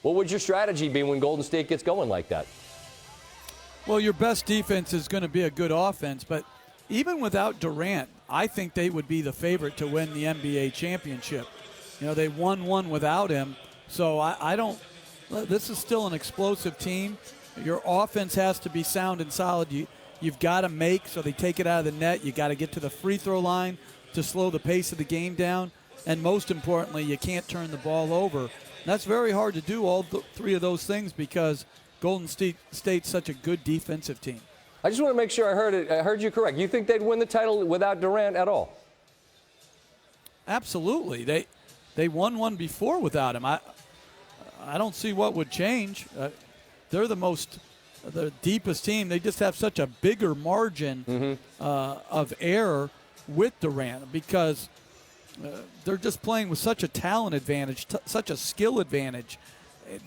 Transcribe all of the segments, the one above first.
What would your strategy be when Golden State gets going like that? Well, your best defense is going to be a good offense, but even without Durant, I think they would be the favorite to win the NBA championship. You know, they won one without him, so I don't – this is still an explosive team. Your offense has to be sound and solid. You've got to make, so they take it out of the net. You got to get to the free throw line to slow the pace of the game down. And most importantly, you can't turn the ball over. And that's very hard to do, all three of those things, because Golden State's such a good defensive team. I just want to make sure I heard you correct. You think they'd win the title without Durant at all? Absolutely. They won one before without him. I don't see what would change. They're the deepest team. They just have such a bigger margin of error with Durant, because they're just playing with such a talent advantage, such a skill advantage,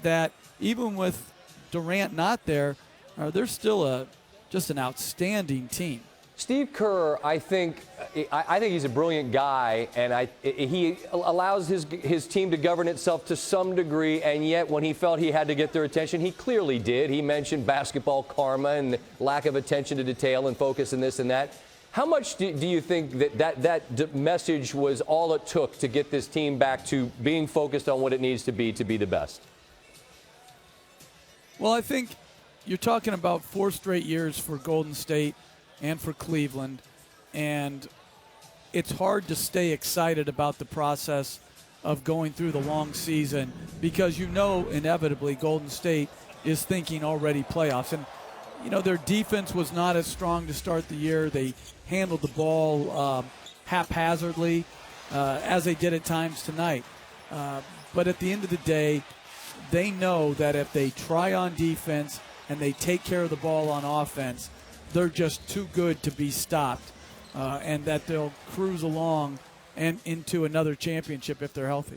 that even with Durant not there, they're still just an outstanding team. Steve Kerr, I think he's a brilliant guy, and he allows his team to govern itself to some degree, and yet when he felt he had to get their attention, he clearly did. He mentioned basketball karma and lack of attention to detail and focus and this and that. How much do you think that message was all it took to get this team back to being focused on what it needs to be the best? Well, I think you're talking about 4 straight years for Golden State and for Cleveland, and it's hard to stay excited about the process of going through the long season, because inevitably Golden State is thinking already playoffs. And their defense was not as strong to start the year. They handled the ball haphazardly, as they did at times tonight. But at the end of the day, they know that if they try on defense and they take care of the ball on offense, they're just too good to be stopped, and that they'll cruise along and into another championship if they're healthy.